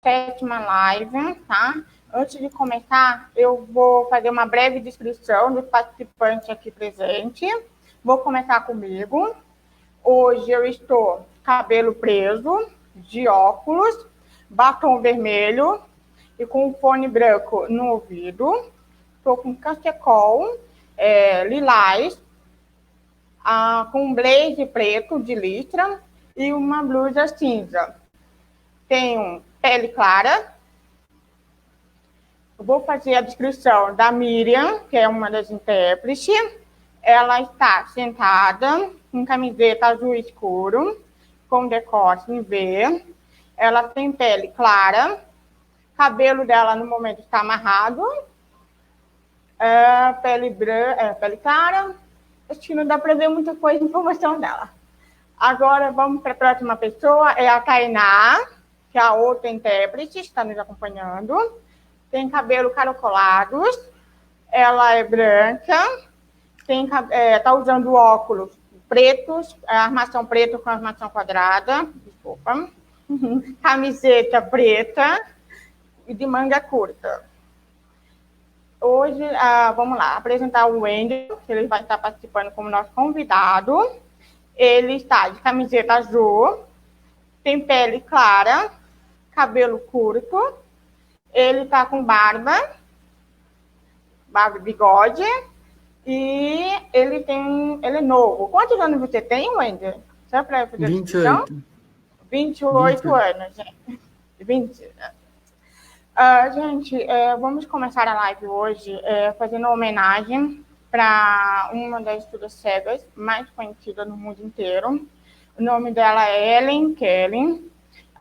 7ª live, tá? Antes de começar, eu vou fazer uma breve descrição dos participantes aqui presentes. Vou começar comigo. Hoje eu estou cabelo preso, de óculos, batom vermelho e com um fone branco no ouvido. Estou com cachecol lilás, com um blazer preto de listra e uma blusa cinza. Tenho pele clara. Eu vou fazer a descrição da Miriam, que é uma das intérpretes. Ela está sentada com camiseta azul escuro, com decote em V. Ela tem pele clara. Cabelo dela, no momento, está amarrado. Pele clara. Acho que não dá para ver muita coisa, informação dela. Agora, vamos para a próxima pessoa. É a Tainá, que é a outra intérprete, está nos acompanhando. Tem cabelo caracolados. Ela é branca. Está usando óculos pretos, armação preta com armação quadrada. Desculpa. Camiseta preta e de manga curta. Hoje, vamos lá, apresentar o Wendel, que ele vai estar participando como nosso convidado. Ele está de camiseta azul, tem pele clara, cabelo curto. Ele está com barba e bigode. E ele é novo. Quantos anos você tem, Wendel? Só para fazer 28. 28 anos, gente. 20. Gente, vamos começar a live hoje fazendo uma homenagem para uma das surdas cegas mais conhecidas no mundo inteiro. O nome dela é Helen Keller.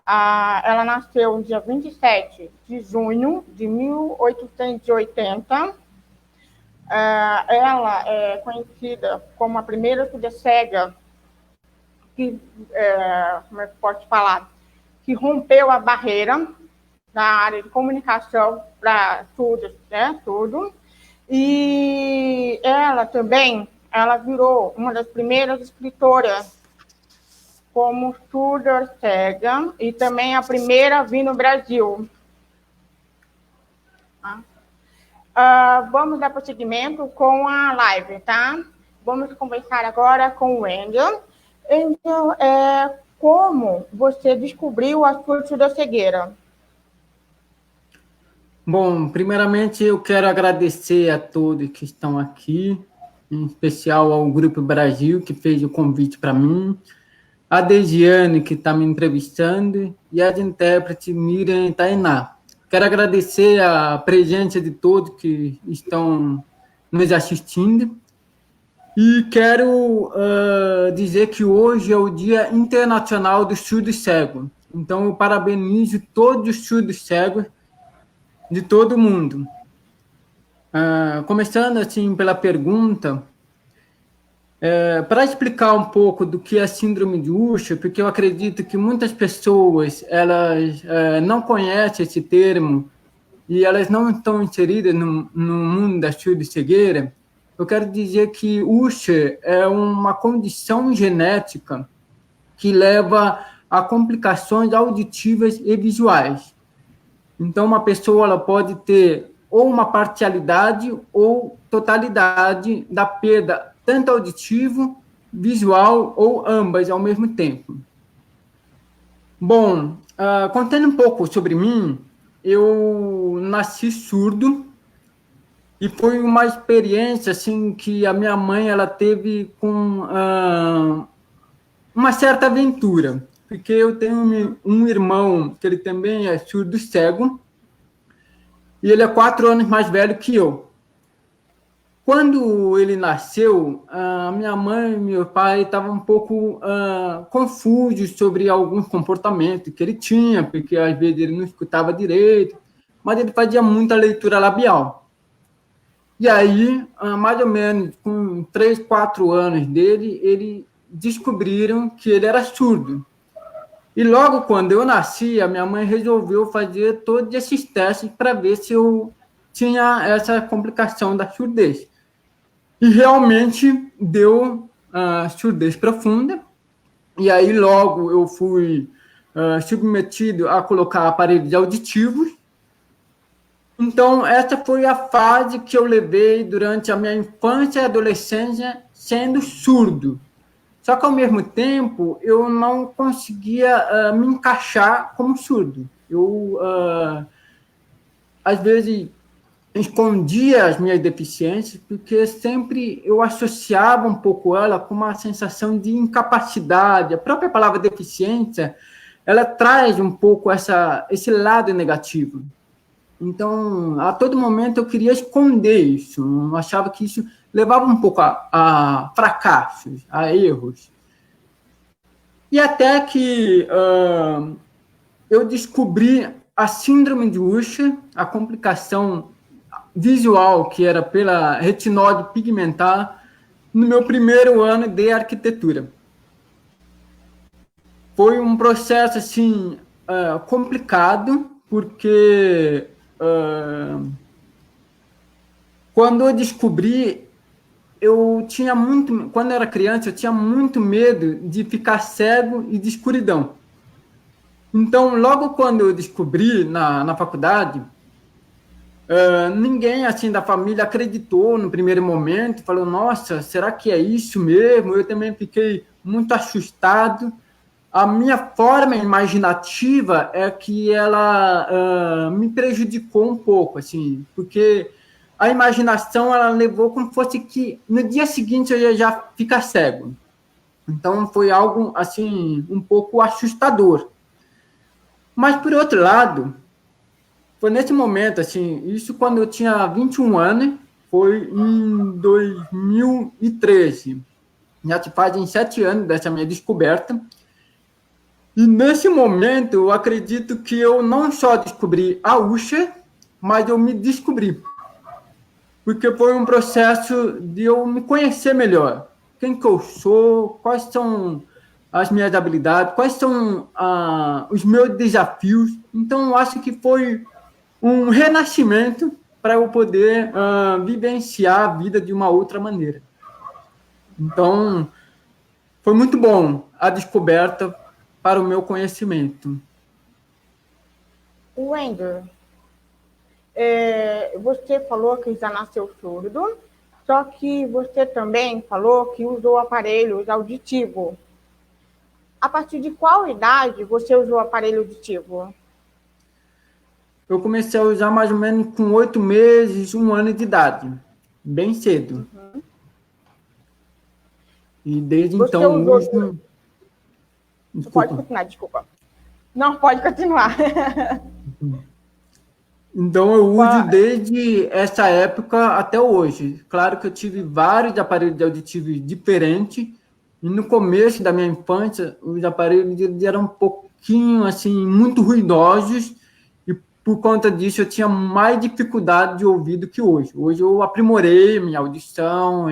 Ela nasceu no dia 27 de junho de 1880. Ela é conhecida como a primeira surda cega que, como é que posso falar, que rompeu a barreira da área de comunicação para surdos, né, tudo. E ela também, virou uma das primeiras escritoras como surda cega e também a primeira a vir no Brasil. Vamos dar prosseguimento com a live, tá? Vamos conversar agora com o Wendel. Então, como você descobriu a sua surda-cegueira? Bom, primeiramente eu quero agradecer a todos que estão aqui, em especial ao Grupo Brasil, que fez o convite para mim, a Desiane, que está me entrevistando, e a intérprete Miriam e Tainá. Quero agradecer a presença de todos que estão nos assistindo. E quero dizer que hoje é o Dia Internacional dos Surdos Cegos. Então, eu parabenizo todos os surdos cegos de todo mundo. Começando assim pela pergunta, para explicar um pouco do que é a síndrome de Usher, porque eu acredito que muitas pessoas elas não conhecem esse termo e elas não estão inseridas no mundo da surdo-cegueira. Eu quero dizer que Usher é uma condição genética que leva a complicações auditivas e visuais. Então, uma pessoa ela pode ter ou uma parcialidade ou totalidade da perda, tanto auditivo, visual ou ambas ao mesmo tempo. Bom, contando um pouco sobre mim, eu nasci surdo e foi uma experiência assim que a minha mãe ela teve com uma certa aventura, porque eu tenho um irmão que ele também é surdo cego e ele é 4 anos mais velho que eu. Quando ele nasceu, a minha mãe e meu pai estavam um pouco confusos sobre alguns comportamentos que ele tinha, porque às vezes ele não escutava direito, mas ele fazia muita leitura labial. E aí, mais ou menos com 3, 4 anos dele, eles descobriram que ele era surdo. E logo quando eu nasci, a minha mãe resolveu fazer todos esses testes para ver se eu tinha essa complicação da surdez. E realmente deu surdez profunda. E aí logo eu fui submetido a colocar aparelhos auditivos. Então, essa foi a fase que eu levei durante a minha infância e adolescência sendo surdo. Só que, ao mesmo tempo, eu não conseguia me encaixar como surdo. Eu, às vezes, escondia as minhas deficiências, porque sempre eu associava um pouco ela com uma sensação de incapacidade. A própria palavra deficiência, ela traz um pouco esse lado negativo. Então, a todo momento eu queria esconder isso. Eu achava que isso levava um pouco a fracassos, a erros. E até que eu descobri a síndrome de Usher, a complicação visual que era pela retinose pigmentar, no meu primeiro ano de arquitetura. Foi um processo assim complicado, porque quando eu descobri, quando eu era criança, eu tinha muito medo de ficar cego e de escuridão. Então, logo quando eu descobri na faculdade, ninguém assim da família acreditou no primeiro momento, falou, nossa, será que é isso mesmo? Eu também fiquei muito assustado. A minha forma imaginativa é que ela me prejudicou um pouco, assim, porque a imaginação ela levou como fosse que no dia seguinte eu ia já ficar cego. Então foi algo assim um pouco assustador. Mas por outro lado, foi nesse momento, assim, isso quando eu tinha 21 anos, foi em 2013. Já se fazem 7 anos dessa minha descoberta. E nesse momento, eu acredito que eu não só descobri a Usher, mas eu me descobri. Porque foi um processo de eu me conhecer melhor. Quem que eu sou, quais são as minhas habilidades, quais são os meus desafios. Então, eu acho que foi um renascimento para eu poder vivenciar a vida de uma outra maneira. Então, foi muito bom a descoberta para o meu conhecimento. Wender, você falou que já nasceu surdo, só que você também falou que usou aparelhos auditivos. A partir de qual idade você usou aparelho auditivo? Eu comecei a usar mais ou menos com 8 meses, 1 ano de idade, bem cedo. Uhum. E desde você então uso... Pode continuar, desculpa. Não, pode continuar. Então, eu uso desde essa época até hoje. Claro que eu tive vários aparelhos auditivos diferentes. E no começo da minha infância, os aparelhos eram um pouquinho, assim, muito ruidosos. E por conta disso, eu tinha mais dificuldade de ouvido que hoje. Hoje eu aprimorei minha audição,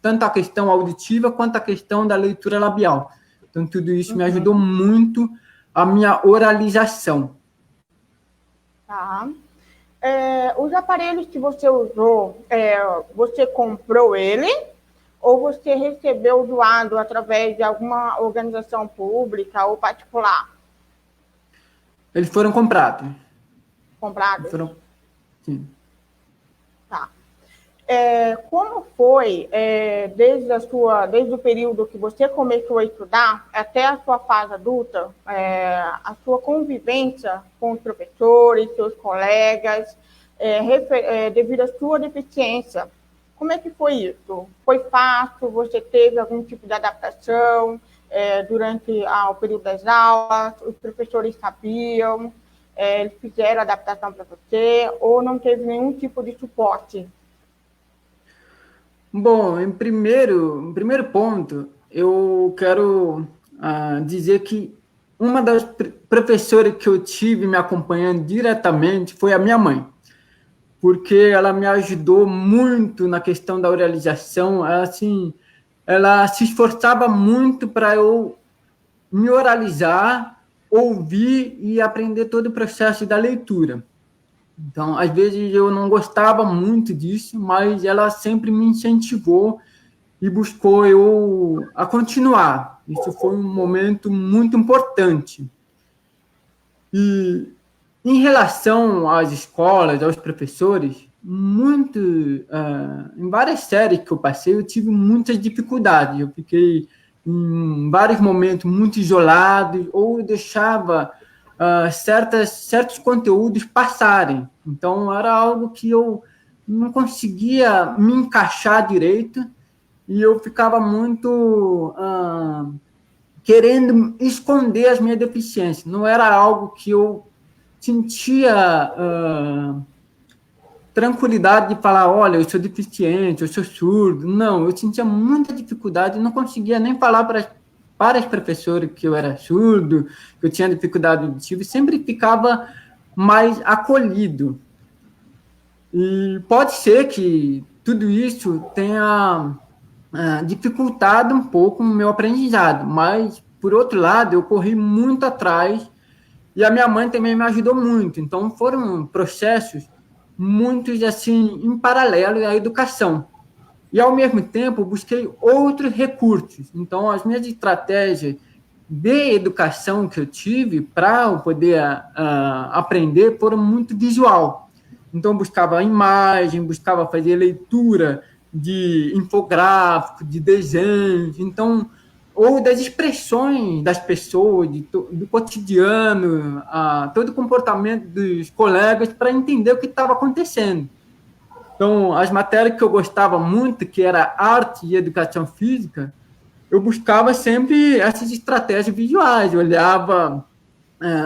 tanto a questão auditiva quanto a questão da leitura labial. Então, tudo isso me ajudou muito a minha oralização. Tá. Os aparelhos que você usou, você comprou ele ou você recebeu doado através de alguma organização pública ou particular? Eles foram comprados. Comprados? Sim. Tá. Como foi, desde o período que você começou a estudar até a sua fase adulta, a sua convivência com os professores, seus colegas, devido à sua deficiência? Como é que foi isso? Foi fácil? Você teve algum tipo de adaptação durante o período das aulas? Os professores sabiam? Eles fizeram adaptação para você? Ou não teve nenhum tipo de suporte? Bom, em primeiro ponto, eu quero dizer que uma das professoras que eu tive me acompanhando diretamente foi a minha mãe, porque ela me ajudou muito na questão da oralização. Ela se esforçava muito para eu me oralizar, ouvir e aprender todo o processo da leitura. Então, às vezes eu não gostava muito disso, mas ela sempre me incentivou e buscou eu a continuar. Isso foi um momento muito importante. E em relação às escolas, aos professores, em várias séries que eu passei, eu tive muitas dificuldades. Eu fiquei em vários momentos muito isolado, ou eu deixava certos conteúdos passarem. Então, era algo que eu não conseguia me encaixar direito e eu ficava muito querendo esconder as minhas deficiências. Não era algo que eu sentia tranquilidade de falar, olha, eu sou deficiente, eu sou surdo. Não, eu sentia muita dificuldade e não conseguia nem falar para as professoras que eu era surdo, que eu tinha dificuldade auditiva, e sempre ficava mais acolhido. E pode ser que tudo isso tenha dificultado um pouco o meu aprendizado, mas, por outro lado, eu corri muito atrás e a minha mãe também me ajudou muito. Então, foram processos muitos, assim, em paralelo à educação. E, ao mesmo tempo, busquei outros recursos. Então, as minhas estratégias de educação que eu tive para eu poder aprender foram muito visual. Então, buscava imagem, buscava fazer leitura de infográfico, de desenhos, então, ou das expressões das pessoas, do cotidiano, todo o comportamento dos colegas para entender o que estava acontecendo. Então, as matérias que eu gostava muito, que era arte e educação física, eu buscava sempre essas estratégias visuais, eu olhava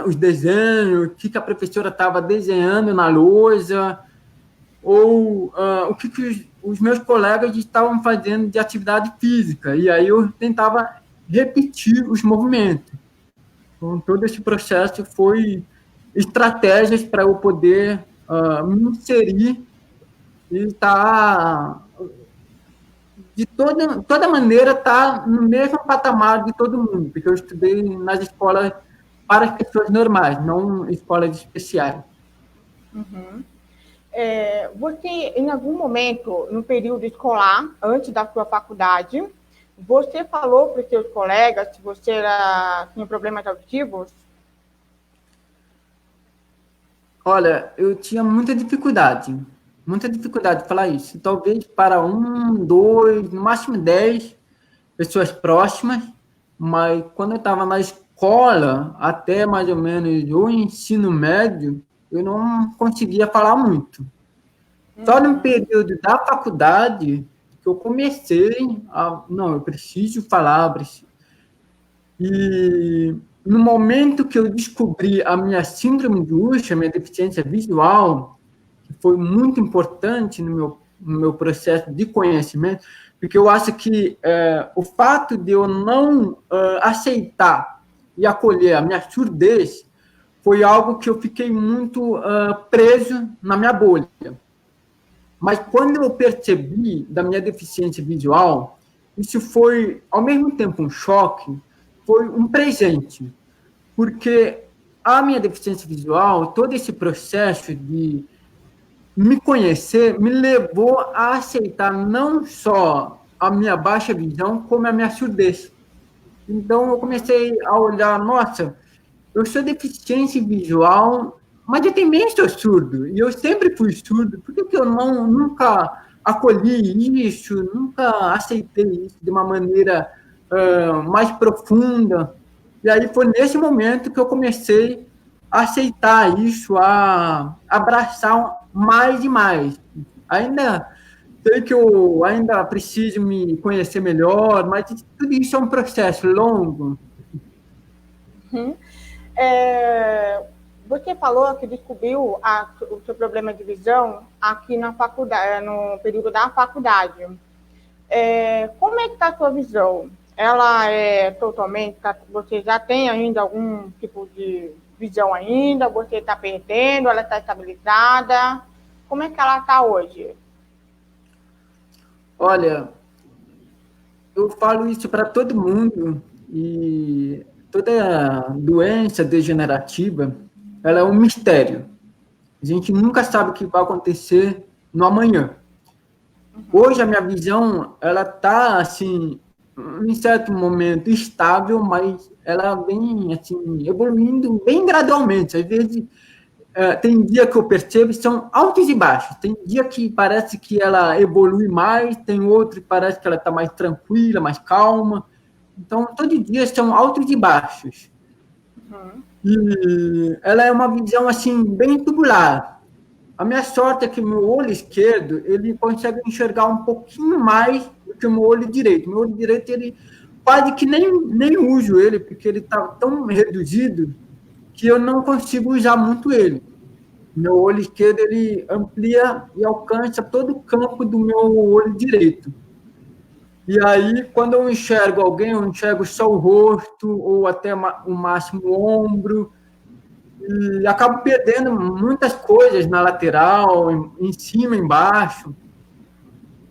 os desenhos, o que a professora estava desenhando na lousa, ou o que os meus colegas estavam fazendo de atividade física, e aí eu tentava repetir os movimentos. Então, todo esse processo foi estratégias para eu poder me inserir e estar, de toda maneira, estar no mesmo patamar de todo mundo, porque eu estudei nas escolas para as pessoas normais, não escolas especiais. Uhum. Você, em algum momento, no período escolar, antes da sua faculdade, você falou para os seus colegas que você tinha problemas auditivos? Olha, eu tinha muita dificuldade de falar isso. Talvez para 1, 2, no máximo 10 pessoas próximas, mas quando eu estava na escola, até mais ou menos o ensino médio, eu não conseguia falar muito. Só no período da faculdade que eu comecei não, eu preciso falar. E no momento que eu descobri a minha síndrome de Usher, minha deficiência visual, que foi muito importante no meu processo de conhecimento, porque eu acho que o fato de eu não aceitar e acolher a minha surdez foi algo que eu fiquei muito preso na minha bolha. Mas quando eu percebi da minha deficiência visual, isso foi, ao mesmo tempo, um choque, foi um presente, porque a minha deficiência visual, todo esse processo de me conhecer, me levou a aceitar não só a minha baixa visão, como a minha surdez. Então, eu comecei a olhar, nossa, eu sou deficiente visual, mas eu também sou surdo, e eu sempre fui surdo, por que eu nunca acolhi isso, nunca aceitei isso de uma maneira mais profunda? E aí foi nesse momento que eu comecei a aceitar isso, a abraçar mais e mais. Ainda sei que eu ainda preciso me conhecer melhor, mas tudo isso é um processo longo. Uhum. Você falou que descobriu o seu problema de visão aqui na faculdade, no período da faculdade. Como é que está a sua visão? Ela é totalmente... Você já tem ainda algum tipo de visão ainda? Você está perdendo? Ela está estabilizada? Como é que ela está hoje? Olha, eu falo isso para todo mundo, e toda doença degenerativa, ela é um mistério. A gente nunca sabe o que vai acontecer no amanhã. Hoje a minha visão, ela está, assim, em certo momento estável, mas ela vem, assim, evoluindo bem gradualmente. Às vezes, tem dia que eu percebo são altos e baixos. Tem dia que parece que ela evolui mais, tem outro que parece que ela está mais tranquila, mais calma. Então, todo dia são altos e baixos. E ela é uma visão, assim, bem tubular. A minha sorte é que o meu olho esquerdo, ele consegue enxergar um pouquinho mais do que o meu olho direito. Meu olho direito, ele quase que nem uso ele, porque ele está tão reduzido que eu não consigo usar muito ele. Meu olho esquerdo, ele amplia e alcança todo o campo do meu olho direito. E aí, quando eu enxergo alguém, eu enxergo só o rosto, ou até o máximo o ombro, e acabo perdendo muitas coisas na lateral, em cima, embaixo.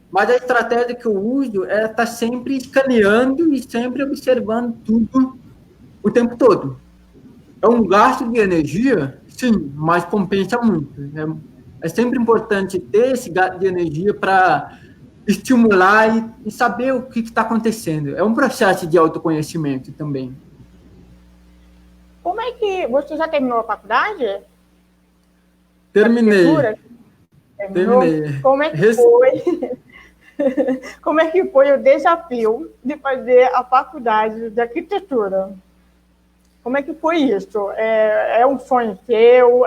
Mas a estratégia que eu uso é estar sempre escaneando e sempre observando tudo o tempo todo. É um gasto de energia, sim, mas compensa muito. É sempre importante ter esse gasto de energia para estimular e saber o que está acontecendo. É um processo de autoconhecimento também. Como é que você já terminou a faculdade? Terminei. Arquitetura? Terminou? Terminei. Como é que foi? Como é que foi o desafio de fazer a faculdade de arquitetura? Como é que foi isso? É um sonho seu?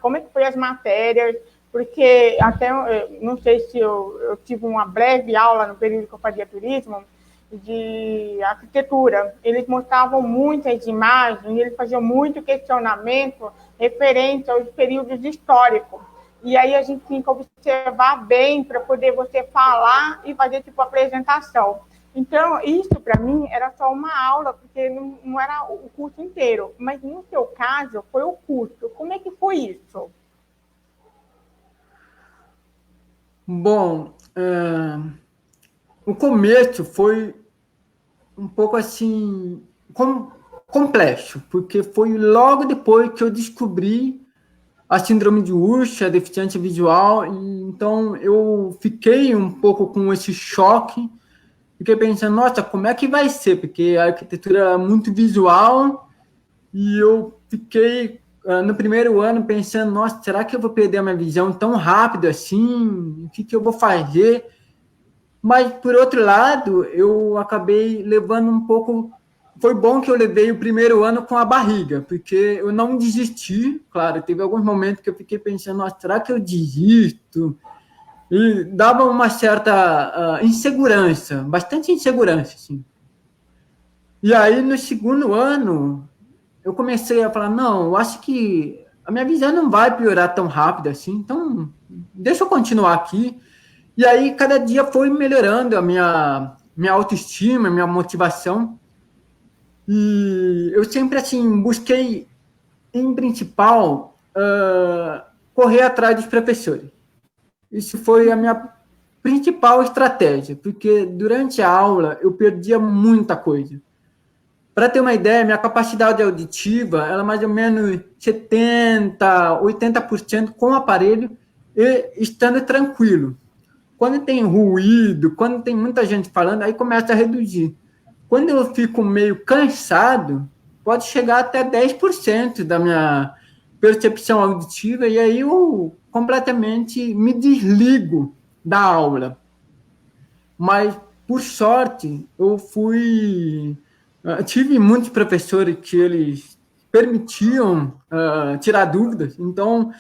Como é que foi as matérias? Porque até, não sei se eu tive uma breve aula no período que eu fazia turismo, de arquitetura. Eles mostravam muitas imagens, eles faziam muito questionamento referente aos períodos históricos. E aí a gente tinha que observar bem para poder você falar e fazer tipo apresentação. Então, isso para mim era só uma aula, porque não era o curso inteiro. Mas no seu caso, foi o curso. Como é que foi isso? Bom, o começo foi um pouco assim complexo, porque foi logo depois que eu descobri a síndrome de Usher, a deficiência visual, e então eu fiquei um pouco com esse choque, fiquei pensando, nossa, como é que vai ser? Porque a arquitetura é muito visual, e eu fiquei no primeiro ano pensando, nossa, será que eu vou perder a minha visão tão rápido assim? O que eu vou fazer? Mas, por outro lado, eu acabei levando um pouco. Foi bom que eu levei o primeiro ano com a barriga, porque eu não desisti. Claro, teve alguns momentos que eu fiquei pensando, nossa, será que eu desisto? E dava uma certa insegurança, bastante insegurança, assim. E aí, no segundo ano, eu comecei a falar, não, eu acho que a minha visão não vai piorar tão rápido assim, então deixa eu continuar aqui. E aí, cada dia foi melhorando a minha autoestima, minha motivação. E eu sempre, assim, busquei, em principal, correr atrás dos professores. Isso foi a minha principal estratégia, porque durante a aula eu perdia muita coisa. Para ter uma ideia, minha capacidade auditiva ela é mais ou menos 70, 80% com o aparelho e estando tranquilo. Quando tem ruído, quando tem muita gente falando, aí começa a reduzir. Quando eu fico meio cansado, pode chegar até 10% da minha percepção auditiva, e aí eu completamente me desligo da aula. Mas, por sorte, tive muitos professores que eles permitiam tirar dúvidas, então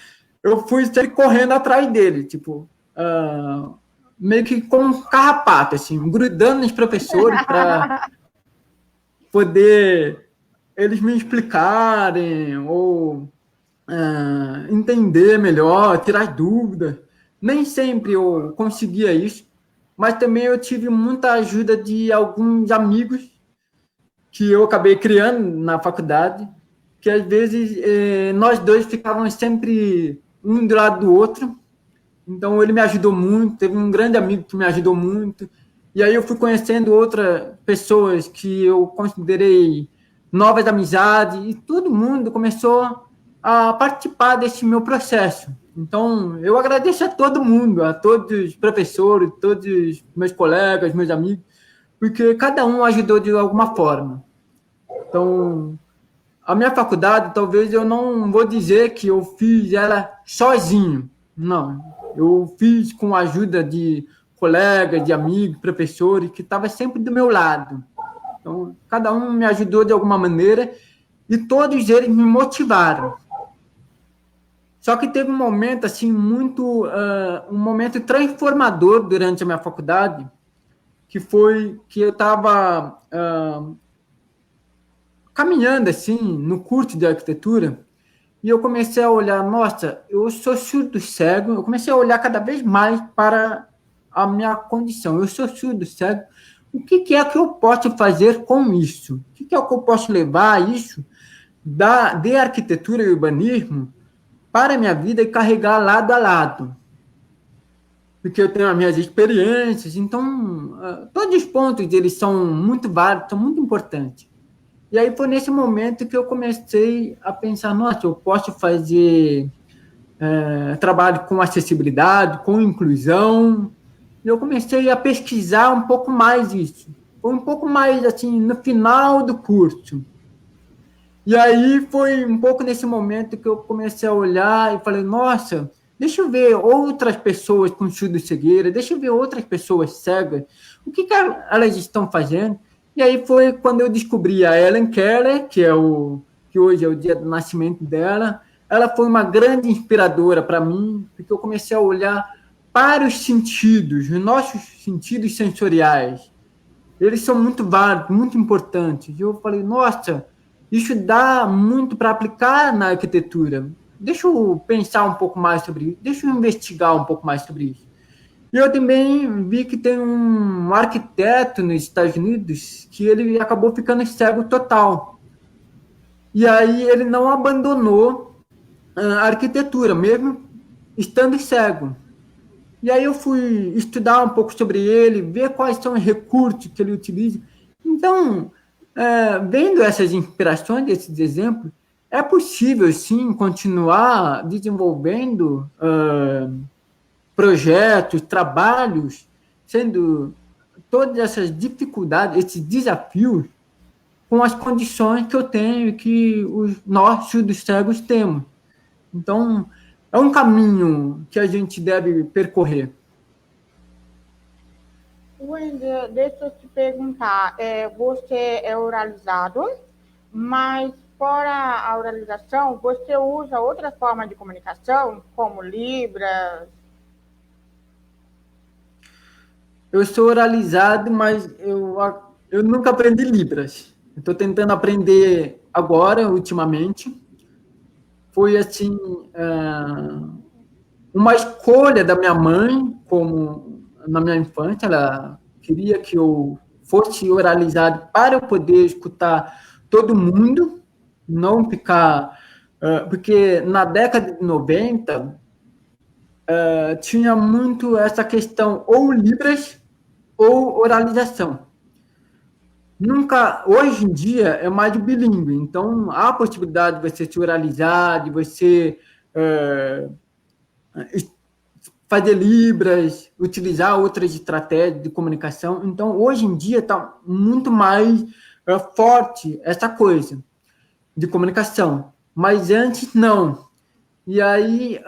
eu fui sempre correndo atrás dele, tipo, meio que com um carrapato, assim, grudando nos professores para poder eles me explicarem ou entender melhor, tirar dúvidas. Nem sempre eu conseguia isso, mas também eu tive muita ajuda de alguns amigos que eu acabei criando na faculdade, que às vezes nós dois ficávamos sempre um do lado do outro. Então ele me ajudou muito, teve um grande amigo que me ajudou muito. E aí eu fui conhecendo outras pessoas que eu considerei novas amizades, e todo mundo começou a participar desse meu processo. Então, eu agradeço a todo mundo, a todos os professores, todos os meus colegas, meus amigos, porque cada um ajudou de alguma forma. Então, a minha faculdade, talvez eu não vou dizer que eu fiz ela sozinho. Não, eu fiz com a ajuda de colegas, de amigos, professores, que estavam sempre do meu lado. Então, cada um me ajudou de alguma maneira e todos eles me motivaram. Só que teve um momento, assim, um momento transformador durante a minha faculdade, que foi que eu estava caminhando, assim, no curso de arquitetura, e eu comecei a olhar, nossa, eu sou surdo cego, eu comecei a olhar cada vez mais para a minha condição. Eu sou surdo cego, o que é que eu posso fazer com isso? O que é que eu posso levar isso de arquitetura e urbanismo para a minha vida e carregar lado a lado? Porque eu tenho as minhas experiências, então todos os pontos eles são muito válidos, são muito importantes. E aí foi nesse momento que eu comecei a pensar, nossa, eu posso fazer trabalho com acessibilidade, com inclusão. E eu comecei a pesquisar um pouco mais isso. Foi um pouco mais, assim, no final do curso. E aí foi um pouco nesse momento que eu comecei a olhar e falei, nossa, deixa eu ver outras pessoas com surdo-cegueira, deixa eu ver outras pessoas cegas, o que elas estão fazendo. E aí foi quando eu descobri a Helen Keller, que hoje é o dia do nascimento dela. Ela foi uma grande inspiradora para mim, porque eu comecei a olhar para os sentidos, os nossos sentidos sensoriais. Eles são muito válidos, muito importantes. E eu falei, nossa, isso dá muito para aplicar na arquitetura. Deixa eu pensar um pouco mais sobre isso, deixa eu investigar um pouco mais sobre isso. E eu também vi que tem um arquiteto nos Estados Unidos que ele acabou ficando cego total. E aí ele não abandonou a arquitetura, mesmo estando cego. E aí eu fui estudar um pouco sobre ele, ver quais são os recursos que ele utiliza. Então, vendo essas inspirações, esses exemplos, é possível, sim, continuar desenvolvendo projetos, trabalhos, sendo todas essas dificuldades, esses desafios, com as condições que eu tenho e que nós, surdos cegos, temos. Então, é um caminho que a gente deve percorrer. Wendy, deixa eu te perguntar, você é oralizado, mas fora a oralização, você usa outra forma de comunicação, como Libras? Eu sou oralizado, mas eu nunca aprendi Libras. Estou tentando aprender agora, ultimamente. Foi, assim, uma escolha da minha mãe, como na minha infância, ela queria que eu fosse oralizado para eu poder escutar todo mundo, não ficar... porque na década de 90, tinha muito essa questão ou Libras ou oralização. Hoje em dia é mais bilíngue, então há a possibilidade de você se oralizar, de você fazer Libras, utilizar outras estratégias de comunicação. Então, hoje em dia está muito mais forte essa coisa de comunicação, mas antes não. E aí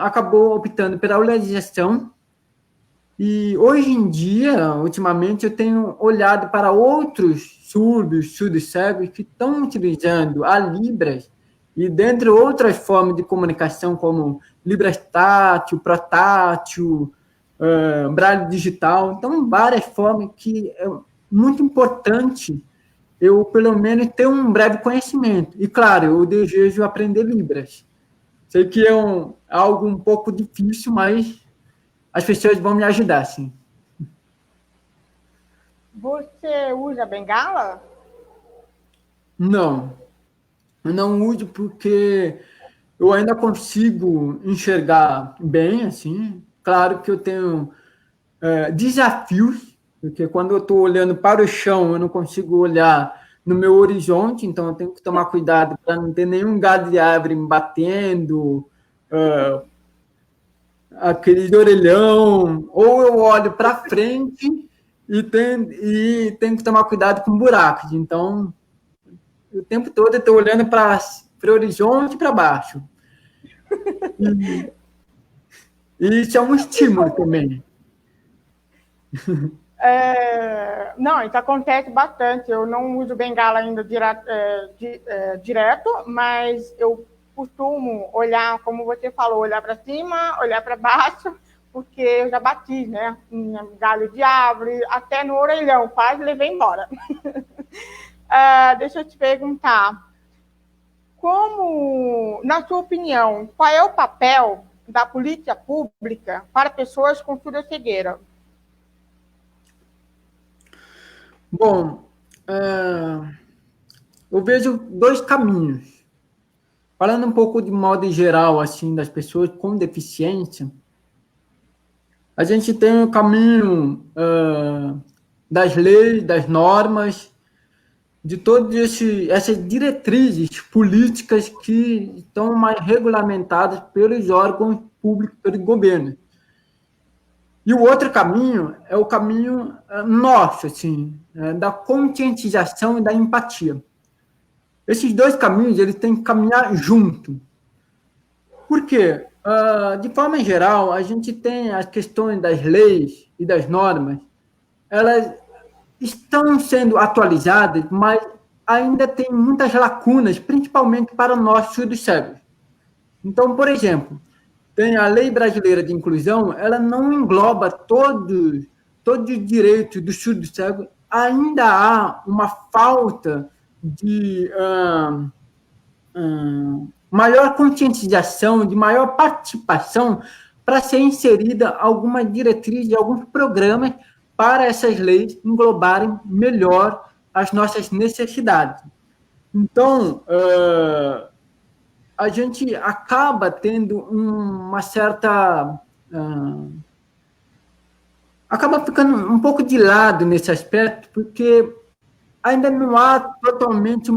acabou optando pela oralização. E hoje em dia, ultimamente, eu tenho olhado para outros surdos cegos que estão utilizando a Libras e dentre outras formas de comunicação, como Libras tátil, protátil, braille digital. Então, várias formas que é muito importante eu, pelo menos, ter um breve conhecimento. E, claro, eu desejo aprender Libras. Sei que é algo um pouco difícil, mas as pessoas vão me ajudar, sim. Você usa bengala? Não. Eu não uso porque eu ainda consigo enxergar bem, assim. Claro que eu tenho desafios, porque quando eu estou olhando para o chão, eu não consigo olhar no meu horizonte, então eu tenho que tomar cuidado para não ter nenhum galho de árvore me batendo, aquele orelhão, ou eu olho para frente e tenho que tomar cuidado com buracos. Então, o tempo todo eu estou olhando para o horizonte e para baixo. E isso é um estímulo também. Não, isso acontece bastante. Eu não uso bengala ainda direto, mas eu costumo olhar, como você falou, olhar para cima, olhar para baixo, porque eu já bati, né? Em galho de árvore, até no orelhão, quase levei embora. Deixa eu te perguntar, na sua opinião, qual é o papel da política pública para pessoas com surda-cegueira? Bom, eu vejo dois caminhos. Falando um pouco de modo geral, assim, das pessoas com deficiência, a gente tem o caminho das leis, das normas, de todas essas diretrizes políticas que estão mais regulamentadas pelos órgãos públicos, pelo governo. E o outro caminho é o caminho nosso, assim, da conscientização e da empatia. Esses dois caminhos, eles têm que caminhar junto. Por quê? De forma geral, a gente tem as questões das leis e das normas, elas estão sendo atualizadas, mas ainda tem muitas lacunas, principalmente para nós surdos cegos. Então, por exemplo, tem a Lei Brasileira de Inclusão, ela não engloba todos os direitos dos surdos cegos, ainda há uma falta de maior conscientização, de maior participação para ser inserida alguma diretriz de alguns programas para essas leis englobarem melhor as nossas necessidades. Então, a gente acaba tendo uma certa... acaba ficando um pouco de lado nesse aspecto, porque ainda não há totalmente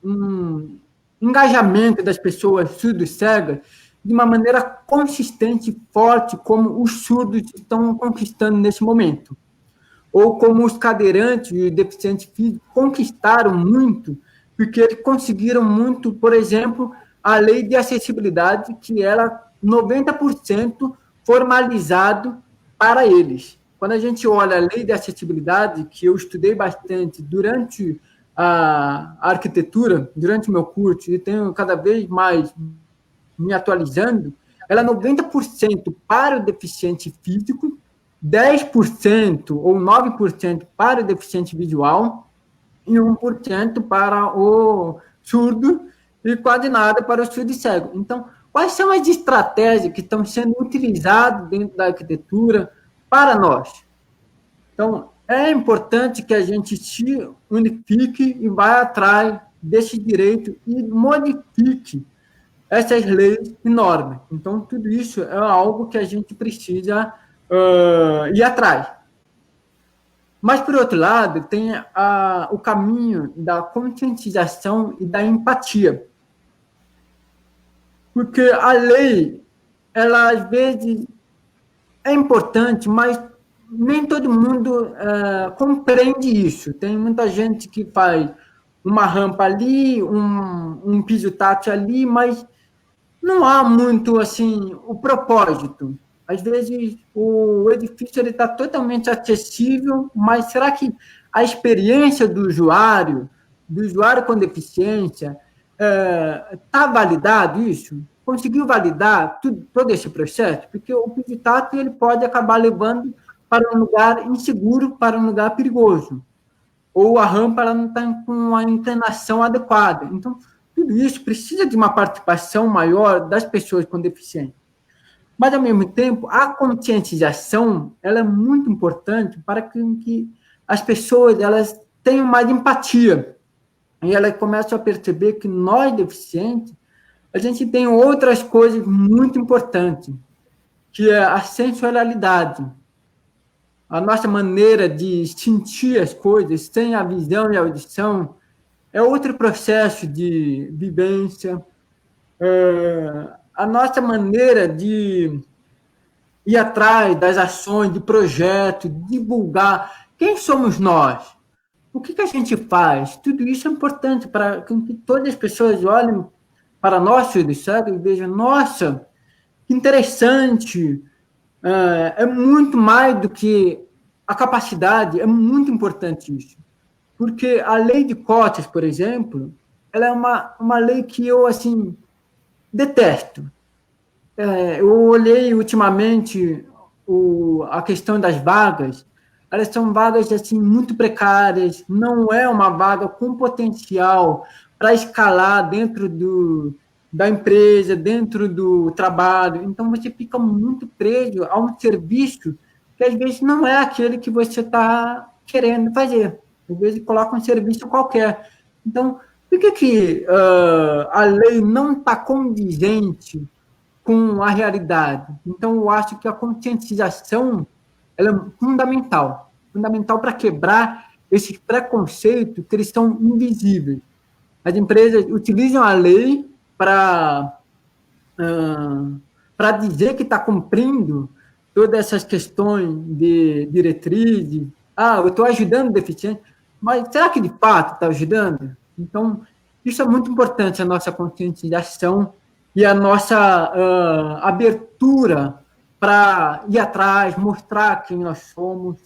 um engajamento das pessoas surdas cegas de uma maneira consistente e forte, como os surdos estão conquistando nesse momento. Ou como os cadeirantes e os deficientes físicos conquistaram muito, porque eles conseguiram muito, por exemplo, a lei de acessibilidade, que era 90% formalizado para eles. Quando a gente olha a lei de acessibilidade, que eu estudei bastante durante a arquitetura, durante o meu curso, e tenho cada vez mais me atualizando, ela é 90% para o deficiente físico, 10% ou 9% para o deficiente visual e 1% para o surdo e quase nada para o surdo e cego. Então, quais são as estratégias que estão sendo utilizadas dentro da arquitetura para nós? Então, é importante que a gente se unifique e vá atrás desse direito e modifique essas leis e normas. Então, tudo isso é algo que a gente precisa ir atrás. Mas, por outro lado, tem o caminho da conscientização e da empatia. Porque a lei, ela, às vezes, é importante, mas nem todo mundo compreende isso. Tem muita gente que faz uma rampa ali, um piso tátil ali, mas não há muito assim o propósito. Às vezes o edifício está totalmente acessível, mas será que a experiência do usuário com deficiência, está validado isso? Conseguiu validar todo esse processo? Porque o piso tátil ele pode acabar levando para um lugar inseguro, para um lugar perigoso. Ou a rampa ela não está com a inclinação adequada. Então, tudo isso precisa de uma participação maior das pessoas com deficiência. Mas, ao mesmo tempo, a conscientização ela é muito importante para que as pessoas elas tenham mais empatia. E elas começam a perceber que nós, deficientes, a gente tem outras coisas muito importantes, que é a sensorialidade. A nossa maneira de sentir as coisas, sem a visão e a audição, é outro processo de vivência. A nossa maneira de ir atrás das ações, de projetos, divulgar quem somos nós, o que a gente faz. Tudo isso é importante para que todas as pessoas olhem para nós, filhos cegos, e vejam, nossa, que interessante, é muito mais do que a capacidade, é muito importante isso. Porque a lei de cotas, por exemplo, ela é uma lei que eu, assim, detesto. Eu olhei ultimamente a questão das vagas, elas são vagas assim, muito precárias, não é uma vaga com potencial para escalar dentro da empresa, dentro do trabalho. Então, você fica muito preso a um serviço que, às vezes, não é aquele que você está querendo fazer. Às vezes, coloca um serviço qualquer. Então, por que a lei não está condizente com a realidade? Então, eu acho que a conscientização ela é fundamental para quebrar esses preconceitos que eles são invisíveis. As empresas utilizam a lei para dizer que está cumprindo todas essas questões de diretrizes. Eu estou ajudando o deficiente, mas será que de fato está ajudando? Então, isso é muito importante, a nossa conscientização e a nossa abertura para ir atrás, mostrar quem nós somos.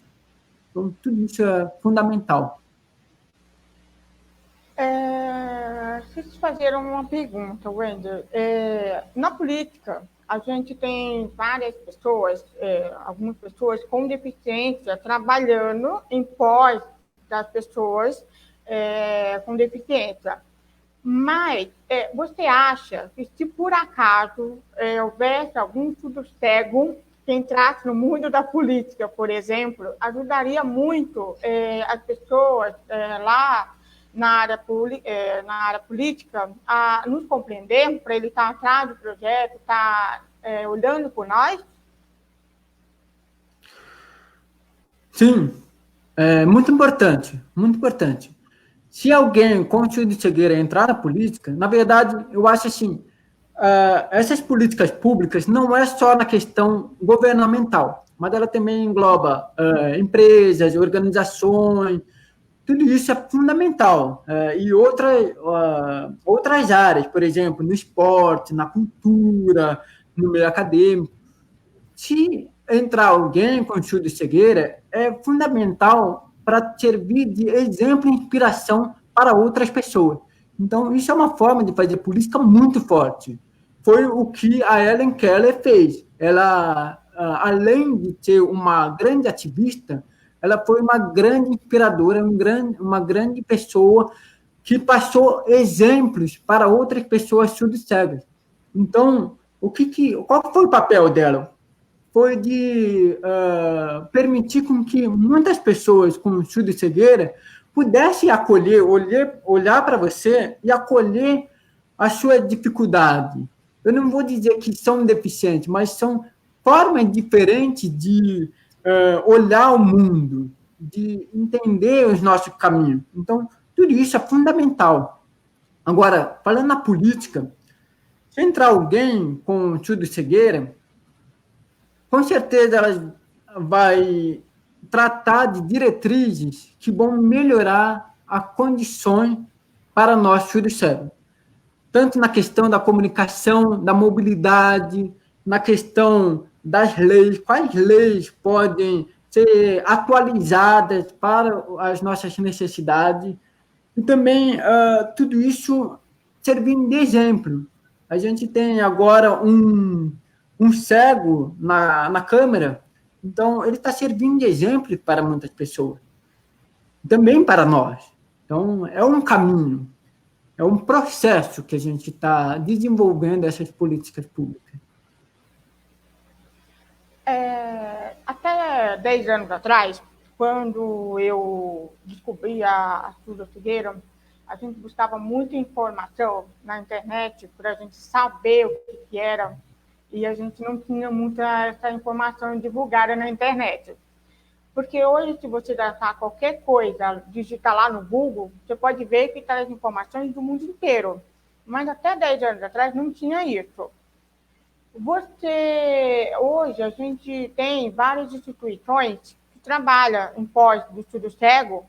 Então, tudo isso é fundamental. Deixa eu te fazer uma pergunta, Wender. Na política, a gente tem várias pessoas, algumas pessoas com deficiência, trabalhando em pós das pessoas com deficiência. Mas você acha que se por acaso houvesse algum surdo cego que entrasse no mundo da política, por exemplo, ajudaria muito as pessoas lá na área política a nos compreender, para ele estar atrás do projeto, estar olhando por nós? Sim, é muito importante, muito importante. Se alguém com surdo de cegueira entrar na política, na verdade, eu acho assim, essas políticas públicas não é só na questão governamental, mas ela também engloba empresas, organizações, tudo isso é fundamental. E outras áreas, por exemplo, no esporte, na cultura, no meio acadêmico. Se entrar alguém com surdo de cegueira, é fundamental para servir de exemplo e inspiração para outras pessoas. Então, isso é uma forma de fazer política muito forte. Foi o que a Helen Keller fez. Ela, além de ser uma grande ativista, ela foi uma grande inspiradora, uma grande pessoa que passou exemplos para outras pessoas surdo-cegas. Então, qual foi o papel dela? Foi de permitir com que muitas pessoas com surdo e cegueira pudessem acolher, olhar para você e acolher a sua dificuldade. Eu não vou dizer que são deficientes, mas são formas diferentes de olhar o mundo, de entender os nossos caminhos. Então, tudo isso é fundamental. Agora, falando na política, se entrar alguém com surdo e cegueira, com certeza ela vai tratar de diretrizes que vão melhorar as condições para nós surdos cegos. Tanto na questão da comunicação, da mobilidade, na questão das leis, quais leis podem ser atualizadas para as nossas necessidades, e também tudo isso servindo de exemplo. A gente tem agora um cego na câmera, então ele está servindo de exemplo para muitas pessoas, também para nós. Então, é um caminho, é um processo que a gente está desenvolvendo essas políticas públicas. Até 10 anos atrás, quando eu descobri a surdo-cegueira, a gente buscava muita informação na internet para a gente saber o que era, e a gente não tinha muita essa informação divulgada na internet. Porque hoje, se você digitar qualquer coisa, digitar lá no Google, você pode ver que traz informações do mundo inteiro. Mas até 10 anos atrás não tinha isso. Hoje, a gente tem várias instituições que trabalham em pós do estudo cego.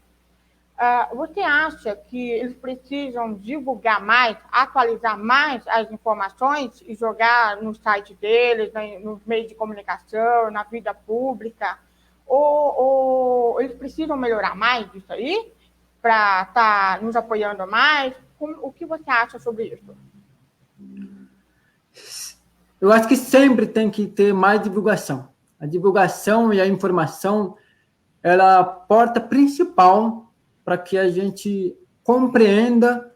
Você acha que eles precisam divulgar mais, atualizar mais as informações e jogar no site deles, nos meios de comunicação, na vida pública? Ou eles precisam melhorar mais isso aí para estar nos apoiando mais? O que você acha sobre isso? Eu acho que sempre tem que ter mais divulgação. A divulgação e a informação ela é a porta principal para que a gente compreenda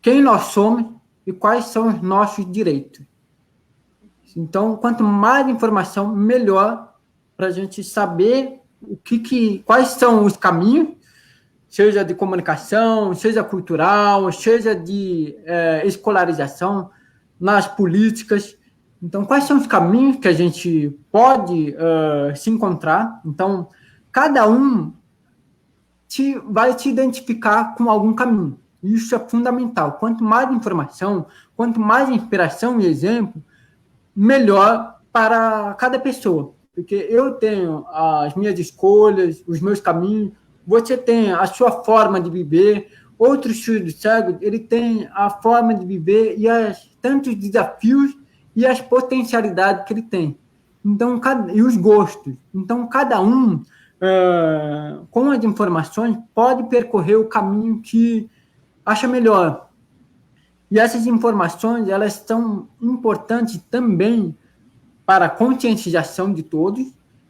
quem nós somos e quais são os nossos direitos. Então, quanto mais informação, melhor para a gente saber quais são os caminhos, seja de comunicação, seja cultural, seja de escolarização, nas políticas. Então, quais são os caminhos que a gente pode se encontrar? Então, cada um vai te identificar com algum caminho. Isso é fundamental. Quanto mais informação, quanto mais inspiração e exemplo, melhor para cada pessoa. Porque eu tenho as minhas escolhas, os meus caminhos, você tem a sua forma de viver, outro surdo cego, ele tem a forma de viver e tantos desafios e as potencialidades que ele tem. Então, e os gostos. Então, cada um, com as informações, pode percorrer o caminho que acha melhor. E essas informações, elas são importantes também para a conscientização de todos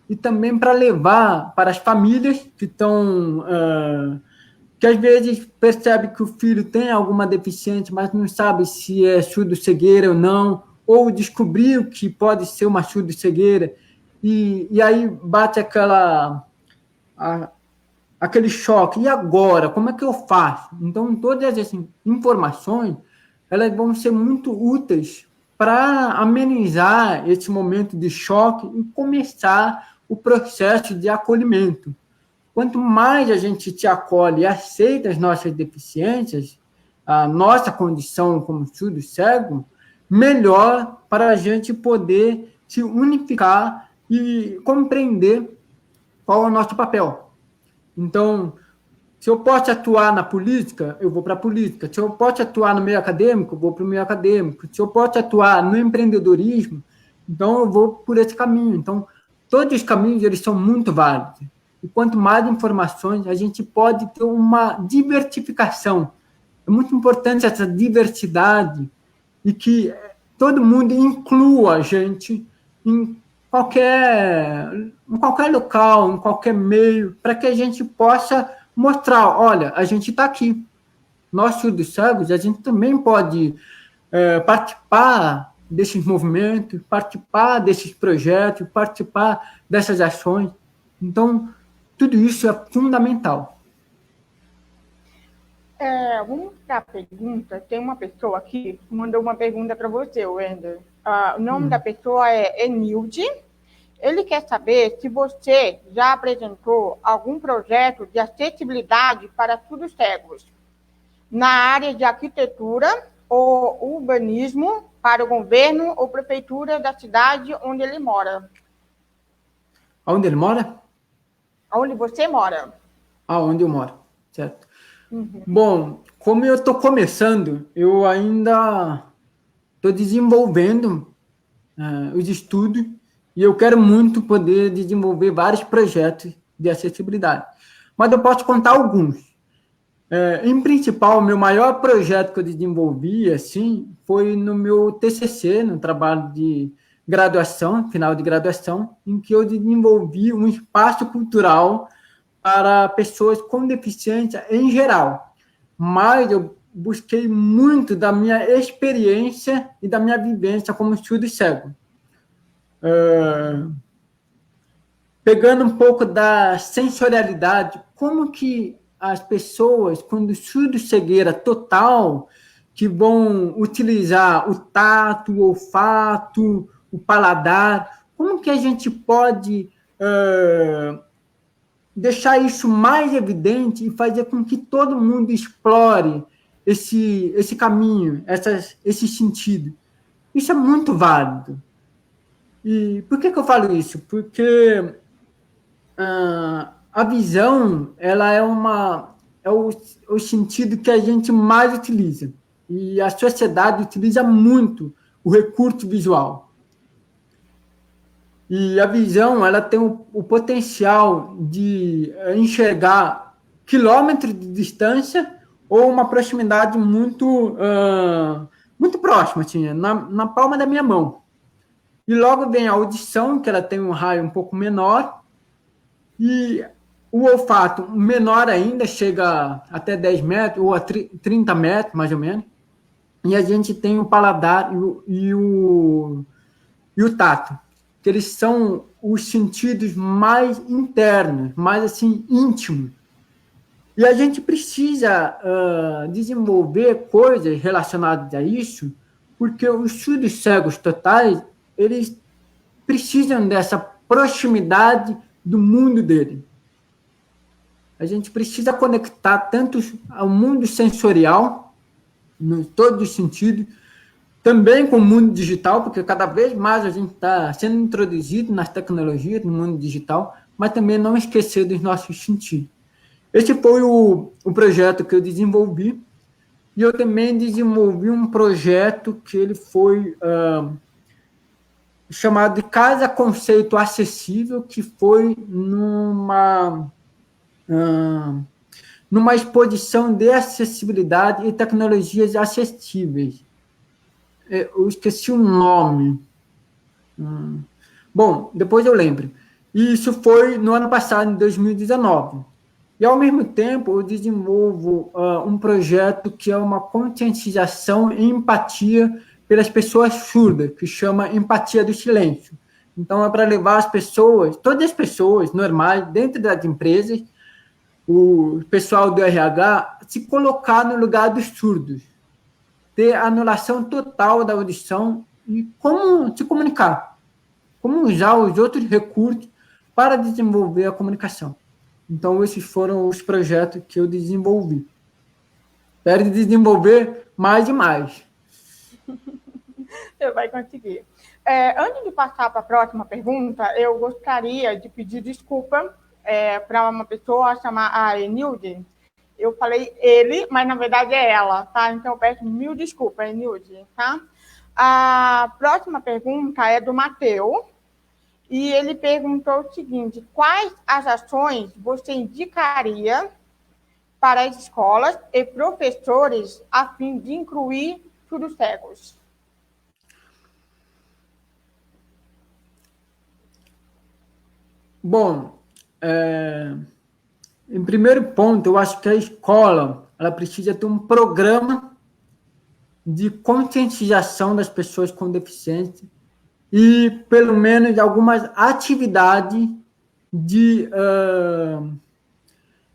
e também para levar para as famílias que estão... que às vezes percebe que o filho tem alguma deficiência, mas não sabe se é surdo-cegueira ou não, ou descobriu que pode ser uma surdo-cegueira, e aí bate aquele choque. E agora? Como é que eu faço? Então, todas essas informações elas vão ser muito úteis para amenizar esse momento de choque e começar o processo de acolhimento. Quanto mais a gente te acolhe e aceita as nossas deficiências, a nossa condição como surdo cego, melhor para a gente poder se unificar e compreender qual é o nosso papel. Então, se eu posso atuar na política, eu vou para a política. Se eu posso atuar no meio acadêmico, eu vou para o meio acadêmico. Se eu posso atuar no empreendedorismo, então eu vou por esse caminho. Então, todos os caminhos eles são muito válidos. E quanto mais informações, a gente pode ter uma diversificação. É muito importante essa diversidade e que todo mundo inclua a gente em qualquer local, em qualquer meio, para que a gente possa mostrar, olha, a gente está aqui. Nós, surdos cegos, a gente também pode participar desses movimentos, participar desses projetos, participar dessas ações. Então, tudo isso é fundamental. Vamos para a pergunta. Tem uma pessoa aqui que mandou uma pergunta para você, Wender. O nome da pessoa é Enilde. Ele quer saber se você já apresentou algum projeto de acessibilidade para surdos cegos na área de arquitetura ou urbanismo para o governo ou prefeitura da cidade onde ele mora. Onde ele mora? Onde você mora. Onde eu moro, certo. Uhum. Bom, como eu estou começando, eu ainda estou desenvolvendo os estudos e eu quero muito poder desenvolver vários projetos de acessibilidade. Mas eu posso contar alguns. Em principal, o meu maior projeto que eu desenvolvi assim, foi no meu TCC, no trabalho de graduação, final de graduação, em que eu desenvolvi um espaço cultural para pessoas com deficiência em geral. Mas eu busquei muito da minha experiência e da minha vivência como surdo cego. Pegando um pouco da sensorialidade, como que as pessoas com surdo-cegueira total, que vão utilizar o tato, o olfato, o paladar, como que a gente pode deixar isso mais evidente e fazer com que todo mundo explore esse caminho, esse sentido? Isso é muito válido. E por que eu falo isso? Porque a visão, ela é o sentido que a gente mais utiliza. E a sociedade utiliza muito o recurso visual. E a visão, ela tem o potencial de enxergar quilômetros de distância ou uma proximidade muito próxima, assim, na palma da minha mão. E logo vem a audição, que ela tem um raio um pouco menor, e o olfato menor ainda, chega até 10 metros, ou a 30 metros, mais ou menos. E a gente tem o paladar e o tato, que eles são os sentidos mais internos, mais assim, íntimos. E a gente precisa desenvolver coisas relacionadas a isso, porque os surdos cegos totais, eles precisam dessa proximidade do mundo dele. A gente precisa conectar tanto ao mundo sensorial, em todos os sentidos, também com o mundo digital, porque cada vez mais a gente está sendo introduzido nas tecnologias, no mundo digital, mas também não esquecer dos nossos sentidos. Esse foi o projeto que eu desenvolvi, e eu também desenvolvi um projeto que ele foi chamado de Casa Conceito Acessível, que foi numa exposição de acessibilidade e tecnologias acessíveis. Eu esqueci o nome. Bom, depois eu lembro. E isso foi no ano passado, em 2019. E, ao mesmo tempo, eu desenvolvo um projeto que é uma conscientização e empatia pelas pessoas surdas, que chama Empatia do Silêncio. Então, é para levar as pessoas, todas as pessoas normais, dentro das empresas, o pessoal do RH, se colocar no lugar dos surdos, ter anulação total da audição e como se comunicar, como usar os outros recursos para desenvolver a comunicação. Então, esses foram os projetos que eu desenvolvi. Espero desenvolver mais e mais. Você vai conseguir. Antes de passar para a próxima pergunta, eu gostaria de pedir desculpa para uma pessoa chamada Enilde. Eu falei ele, mas na verdade é ela, tá? Então eu peço mil desculpas, Enilde, tá? A próxima pergunta é do Matheus. E ele perguntou o seguinte: quais as ações você indicaria para as escolas e professores a fim de incluir surdos cegos? Bom, em primeiro ponto, eu acho que a escola ela precisa ter um programa de conscientização das pessoas com deficiência e, pelo menos, algumas atividades de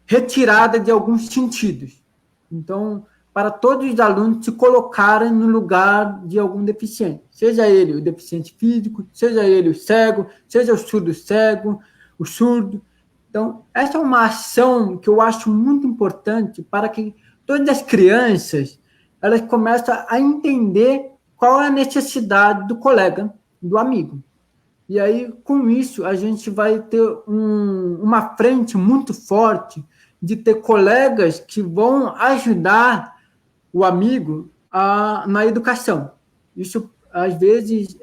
retirada de alguns sentidos. Então, para todos os alunos se colocarem no lugar de algum deficiente, seja ele o deficiente físico, seja ele o cego, seja o surdo cego, o surdo. Então, essa é uma ação que eu acho muito importante para que todas as crianças elas comecem a entender qual é a necessidade do colega, do amigo. E aí, com isso, a gente vai ter uma frente muito forte de ter colegas que vão ajudar o amigo na educação. Isso, às vezes,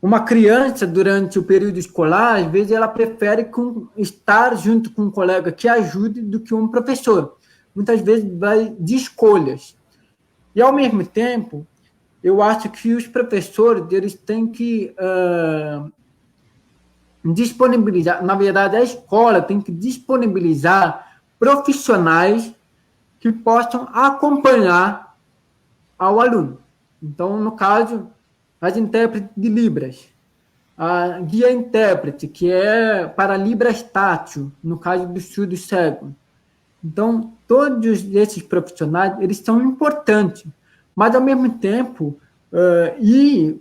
uma criança, durante o período escolar, às vezes ela prefere estar junto com um colega que ajude do que um professor. Muitas vezes vai de escolhas. E, ao mesmo tempo, eu acho que os professores eles têm que disponibilizar, na verdade, a escola tem que disponibilizar profissionais que possam acompanhar ao aluno. Então, no caso, as intérpretes de Libras, a guia intérprete, que é para Libras tátil, no caso do surdo cego. Então, todos esses profissionais, eles são importantes, mas, ao mesmo tempo, ir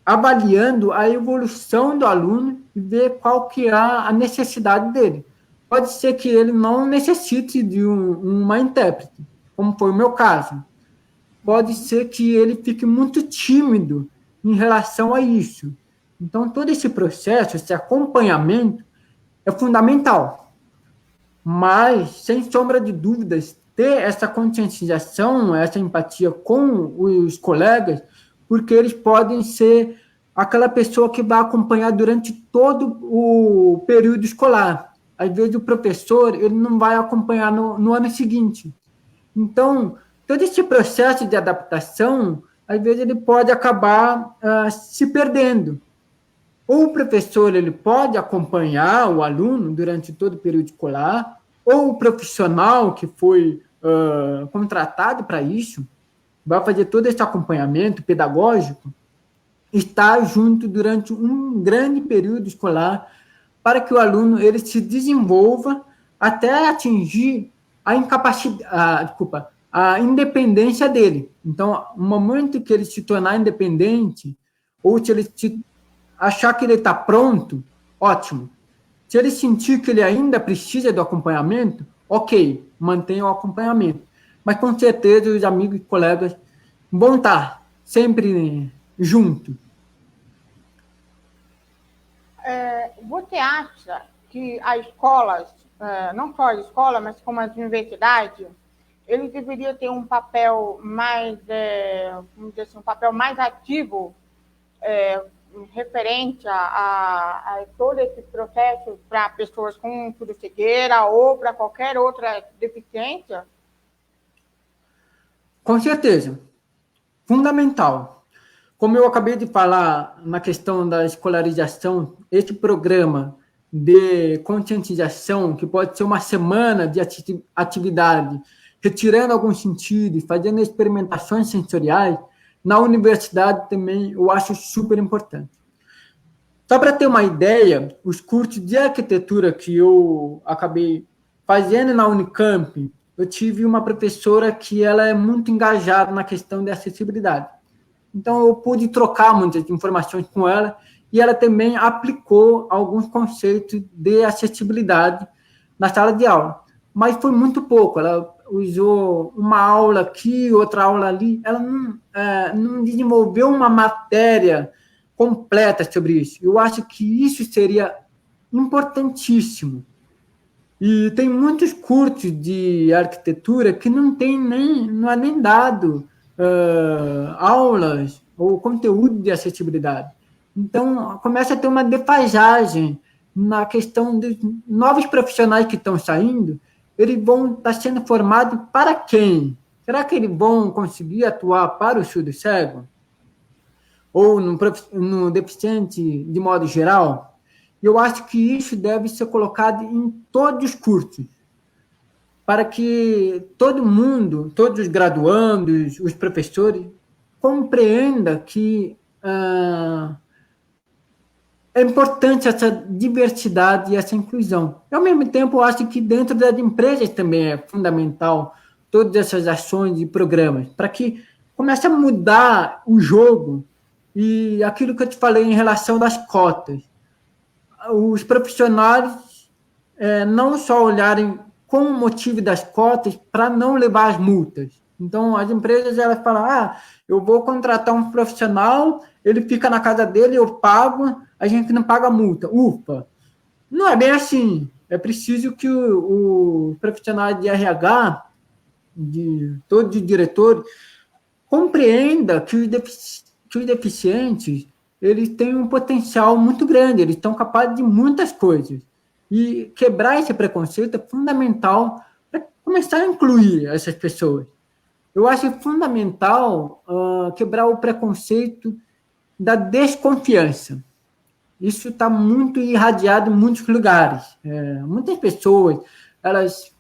avaliando a evolução do aluno e ver qual que é a necessidade dele. Pode ser que ele não necessite de uma intérprete, como foi o meu caso. Pode ser que ele fique muito tímido em relação a isso. Então, todo esse processo, esse acompanhamento é fundamental. Mas, sem sombra de dúvidas, ter essa conscientização, essa empatia com os colegas, porque eles podem ser aquela pessoa que vai acompanhar durante todo o período escolar. Às vezes, o professor ele não vai acompanhar no ano seguinte. Então, todo esse processo de adaptação, às vezes, ele pode acabar se perdendo. Ou o professor ele pode acompanhar o aluno durante todo o período escolar, ou o profissional que foi contratado para isso, vai fazer todo esse acompanhamento pedagógico, está junto durante um grande período escolar para que o aluno ele se desenvolva até atingir a incapacidade, a independência dele. Então, no momento que ele se tornar independente, ou se ele achar que ele está pronto, ótimo. Se ele sentir que ele ainda precisa do acompanhamento, ok, mantenha o acompanhamento. Mas, com certeza, os amigos e colegas vão estar sempre junto. Você acha que as escolas, não só a escola, mas como as universidades, eles deveriam ter um papel mais, vamos dizer assim, um papel mais ativo referente a todo esse processo para pessoas com surdo-cegueira ou para qualquer outra deficiência? Com certeza. Fundamental. Como eu acabei de falar na questão da escolarização, esse programa de conscientização, que pode ser uma semana de atividade, retirando alguns sentidos, fazendo experimentações sensoriais, na universidade também eu acho super importante. Só para ter uma ideia, os cursos de arquitetura que eu acabei fazendo na Unicamp, eu tive uma professora que ela é muito engajada na questão de acessibilidade. Então, eu pude trocar muitas informações com ela e ela também aplicou alguns conceitos de acessibilidade na sala de aula. Mas foi muito pouco, ela usou uma aula aqui, outra aula ali, ela não desenvolveu uma matéria completa sobre isso. Eu acho que isso seria importantíssimo. E tem muitos cursos de arquitetura que não é nem dado aulas ou conteúdo de acessibilidade. Então, começa a ter uma defasagem na questão dos novos profissionais que estão saindo, eles vão estar sendo formados para quem? Será que eles vão conseguir atuar para o surdo-cego? Ou no deficiente de modo geral? Eu acho que isso deve ser colocado em todos os cursos, para que todo mundo, todos os graduandos, os professores, compreendam que é importante essa diversidade e essa inclusão. E, ao mesmo tempo, eu acho que dentro das empresas também é fundamental todas essas ações e programas, para que comece a mudar o jogo e aquilo que eu te falei em relação das cotas. Os profissionais não só olharem com o motivo das cotas para não levar as multas. Então, as empresas elas falam, eu vou contratar um profissional, ele fica na casa dele, eu pago, a gente não paga multa. Ufa! Não é bem assim. É preciso que o profissional de RH, todos os diretores, compreenda que os deficientes eles têm um potencial muito grande, eles estão capazes de muitas coisas. E quebrar esse preconceito é fundamental para começar a incluir essas pessoas. Eu acho fundamental quebrar o preconceito da desconfiança. Isso está muito irradiado em muitos lugares. Muitas pessoas, elas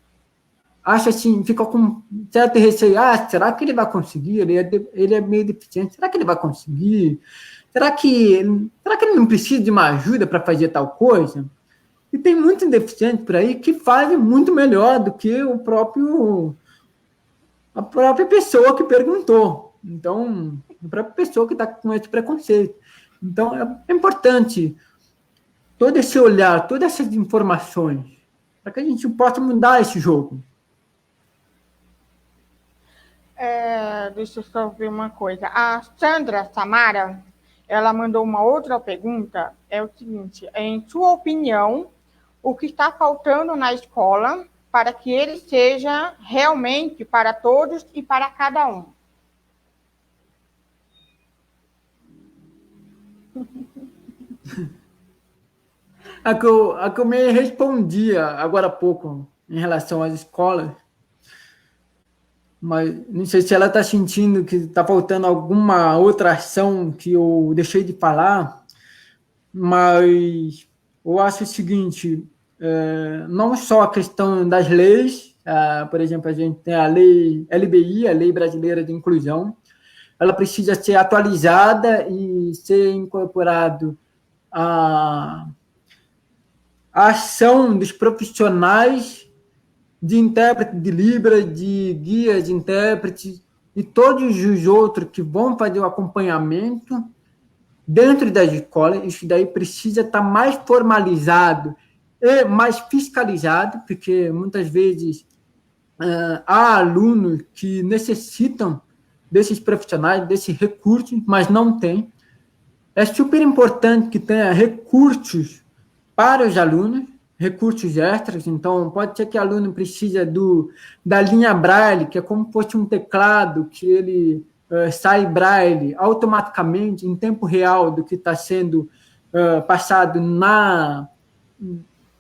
acham assim, ficam com certo receio. Será que ele vai conseguir? Ele é meio deficiente. Será que ele vai conseguir? Será que ele não precisa de uma ajuda para fazer tal coisa? E tem muitos deficientes por aí que fazem muito melhor do que a própria pessoa que perguntou. Então, a própria pessoa que está com esse preconceito. Então, é importante todo esse olhar, todas essas informações, para que a gente possa mudar esse jogo. Deixa eu só ver uma coisa. A Sandra Samara, ela mandou uma outra pergunta, é o seguinte, em sua opinião, o que está faltando na escola para que ele seja realmente para todos e para cada um? A que eu me respondia agora há pouco em relação às escolas, mas não sei se ela está sentindo que está faltando alguma outra ação que eu deixei de falar, mas eu acho o seguinte, não só a questão das leis, por exemplo, a gente tem a lei LBI, a Lei Brasileira de Inclusão, ela precisa ser atualizada e ser incorporado a ação dos profissionais de intérprete de Libras, de guias de intérpretes e todos os outros que vão fazer o acompanhamento dentro das escolas. Isso daí precisa estar mais formalizado e mais fiscalizado, porque muitas vezes há alunos que necessitam desses profissionais, desses recursos, mas não tem. É super importante que tenha recursos para os alunos, recursos extras. Então, pode ser que o aluno precise da linha Braille, que é como se fosse um teclado, que ele sai Braille automaticamente, em tempo real, do que está sendo passado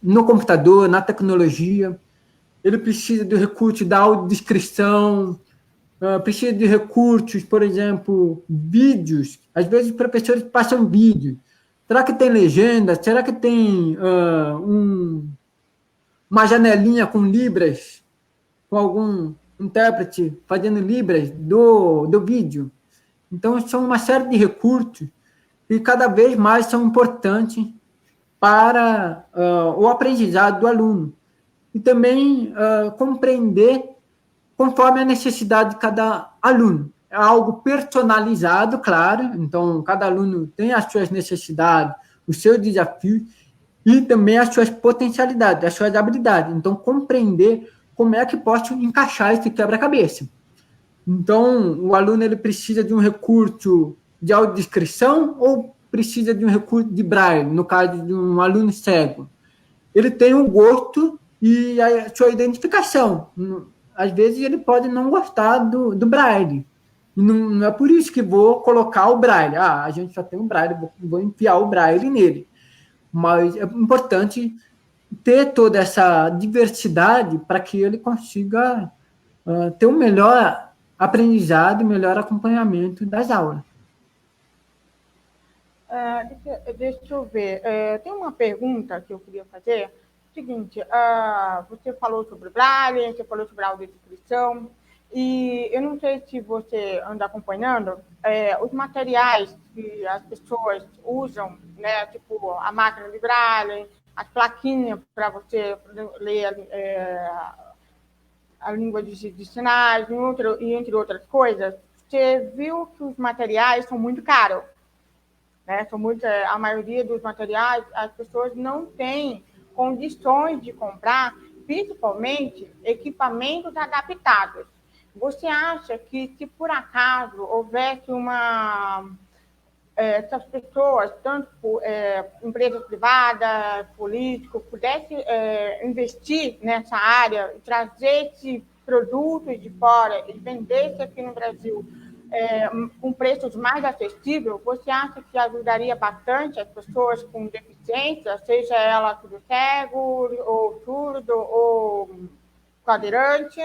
no computador, na tecnologia. Ele precisa do recurso da audiodescrição, precisa de recursos, por exemplo, vídeos. Às vezes os professores passam vídeo. Será que tem legenda? Será que tem uma janelinha com libras, com algum intérprete fazendo libras do vídeo? Então, são uma série de recursos que cada vez mais são importantes para o aprendizado do aluno. E também compreender conforme a necessidade de cada aluno. É algo personalizado, claro, então cada aluno tem as suas necessidades, os seus desafios e também as suas potencialidades, as suas habilidades. Então, compreender como é que posso encaixar esse quebra-cabeça. Então, o aluno ele precisa de um recurso de audiodescrição ou precisa de um recurso de Braille, no caso de um aluno cego? Ele tem um gosto e a sua identificação. Às vezes ele pode não gostar do Braille. Não é por isso que vou colocar o Braille. A gente só tem o Braille, vou enfiar o Braille nele. Mas é importante ter toda essa diversidade para que ele consiga ter um melhor aprendizado, melhor acompanhamento das aulas. Deixa eu ver. Tem uma pergunta que eu queria fazer. Seguinte, você falou sobre Braille, você falou sobre a audiodescrição, e eu não sei se você anda acompanhando os materiais que as pessoas usam, né, tipo a máquina de Braille, as plaquinhas para você ler a língua de sinais, e entre outras coisas. Você viu que os materiais são muito caros, né? A maioria dos materiais as pessoas não têm condições de comprar, principalmente equipamentos adaptados. Você acha que, se por acaso houvesse essas pessoas, tanto empresas privadas, políticos, pudessem investir nessa área, trazer esse produto de fora e vender aqui no Brasil com preços mais acessíveis, você acha que ajudaria bastante as pessoas com deficiência, seja ela tudo cego, ou surdo, ou cadeirante?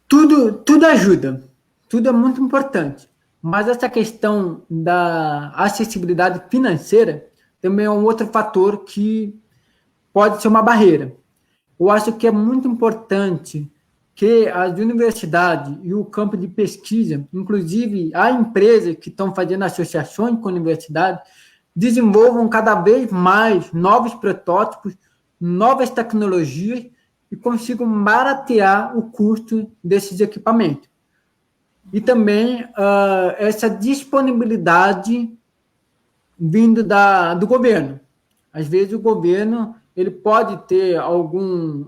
Tudo ajuda, tudo é muito importante, mas essa questão da acessibilidade financeira também é um outro fator que pode ser uma barreira. Eu acho que é muito importante que as universidades e o campo de pesquisa, inclusive a empresas que estão fazendo associações com a universidade, desenvolvam cada vez mais novos protótipos, novas tecnologias e consigam baratear o custo desses equipamentos. E também essa disponibilidade vindo do governo. Às vezes o governo ele pode ter algum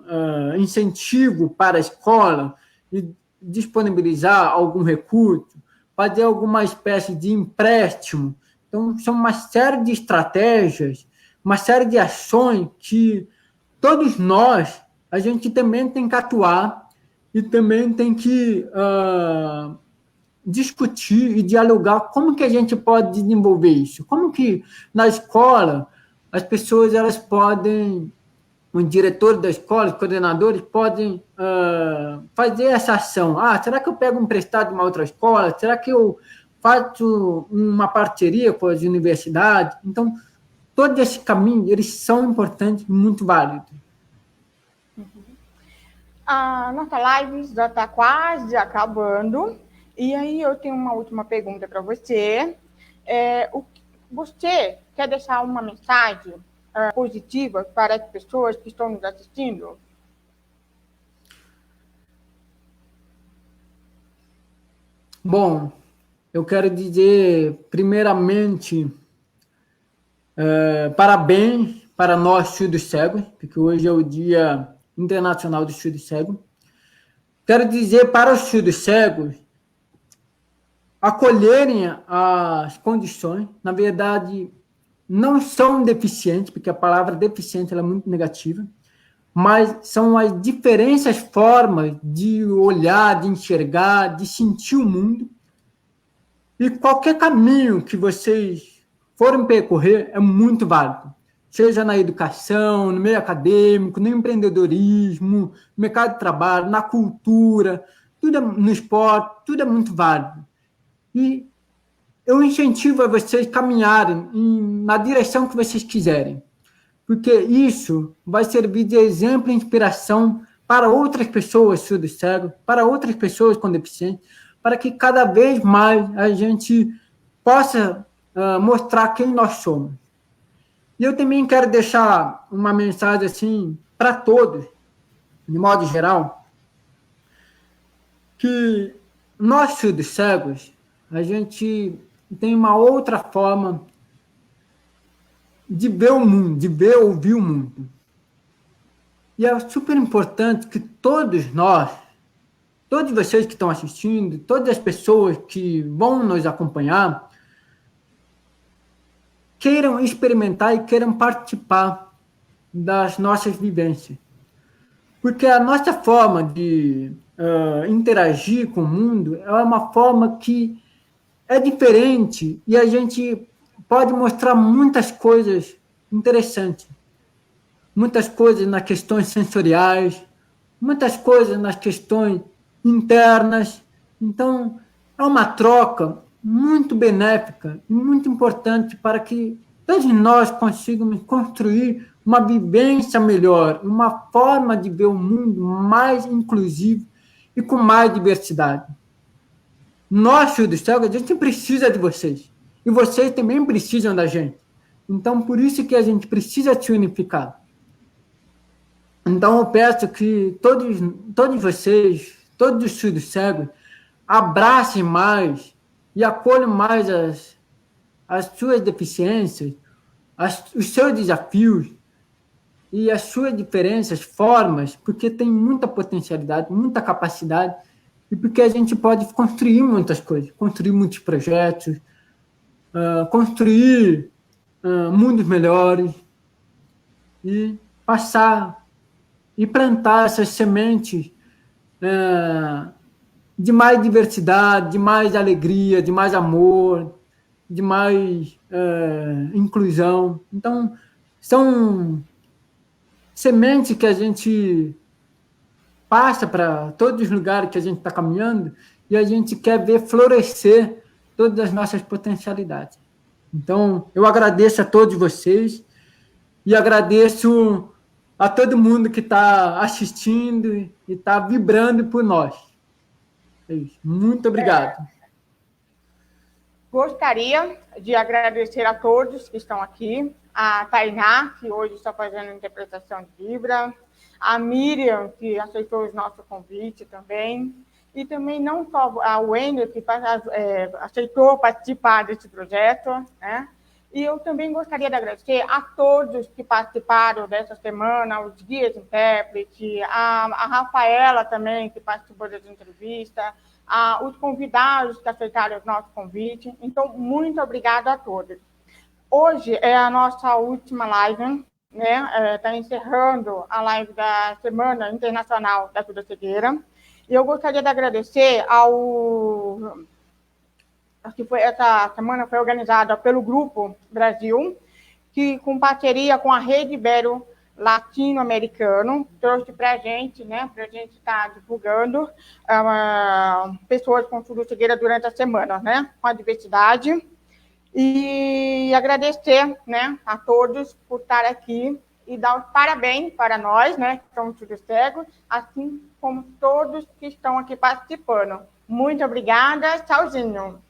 incentivo para a escola e disponibilizar algum recurso, fazer alguma espécie de empréstimo. Então, são uma série de estratégias, uma série de ações que todos nós, a gente também tem que atuar e também tem que discutir e dialogar como que a gente pode desenvolver isso. Como que na escola as pessoas elas podem, o diretor da escola, os coordenadores podem fazer essa ação. Será que eu pego emprestado de uma outra escola? Será que eu faço uma parceria com as universidades? Então, todo esse caminho, eles são importantes e muito válidos. A nossa live já está quase acabando. E aí eu tenho uma última pergunta para você. Você quer deixar uma mensagem positiva para as pessoas que estão nos assistindo? Bom, eu quero dizer, primeiramente, parabéns para nós, surdos cegos, porque hoje é o Dia Internacional dos Surdos Cegos. Quero dizer para os surdos cegos acolherem as condições, na verdade, não são deficientes, porque a palavra deficiente ela é muito negativa, mas são as diferentes formas de olhar, de enxergar, de sentir o mundo. E qualquer caminho que vocês forem percorrer é muito válido. Seja na educação, no meio acadêmico, no empreendedorismo, no mercado de trabalho, na cultura, tudo no esporte, tudo é muito válido. E eu incentivo a vocês caminharem na direção que vocês quiserem, porque isso vai servir de exemplo e inspiração para outras pessoas surdos cegos, para outras pessoas com deficiência, para que cada vez mais a gente possa mostrar quem nós somos. E eu também quero deixar uma mensagem assim para todos, de modo geral, que nós surdos cegos, a gente tem uma outra forma de ver o mundo, de ver, ouvir o mundo. E é super importante que todos nós, todos vocês que estão assistindo, todas as pessoas que vão nos acompanhar, queiram experimentar e queiram participar das nossas vivências. Porque a nossa forma de interagir com o mundo é uma forma que é diferente e a gente pode mostrar muitas coisas interessantes. Muitas coisas nas questões sensoriais, muitas coisas nas questões internas. Então, é uma troca muito benéfica e muito importante para que todos nós consigamos construir uma vivência melhor, uma forma de ver o mundo mais inclusivo e com mais diversidade. Nós, surdos cegos, a gente precisa de vocês. E vocês também precisam da gente. Então, por isso que a gente precisa se unificar. Então, eu peço que todos vocês, todos os surdos cegos, abracem mais e acolham mais as suas deficiências, os seus desafios e as suas diferenças, formas, porque tem muita potencialidade, muita capacidade, e porque a gente pode construir muitas coisas, construir muitos projetos, construir mundos melhores e passar e plantar essas sementes de mais diversidade, de mais alegria, de mais amor, de mais inclusão. Então, são sementes que a gente passa para todos os lugares que a gente está caminhando e a gente quer ver florescer todas as nossas potencialidades. Então, eu agradeço a todos vocês e agradeço a todo mundo que está assistindo e está vibrando por nós. É isso. Muito obrigado. Gostaria de agradecer a todos que estão aqui, a Tainá, que hoje está fazendo interpretação de Libra, a Miriam, que aceitou o nosso convite também, e também não só a Wender, que aceitou participar desse projeto, né? E eu também gostaria de agradecer a todos que participaram dessa semana, os guias intérpretes, a Rafaela também, que participou dessa entrevista, os convidados que aceitaram o nosso convite. Então, muito obrigada a todos. Hoje é a nossa última live, né? Está encerrando a live da Semana Internacional da Surda-Cegueira. E eu gostaria de agradecer essa semana foi organizada pelo Grupo Brasil, que, com parceria com a Rede Ibero Latino-Americano, trouxe para a gente, né, para a gente estar divulgando pessoas com surda-cegueira durante a semana, né, com a diversidade. E agradecer, né, a todos por estar aqui e dar os parabéns para nós, né, que somos surdos cegos, assim como todos que estão aqui participando. Muito obrigada, tchauzinho.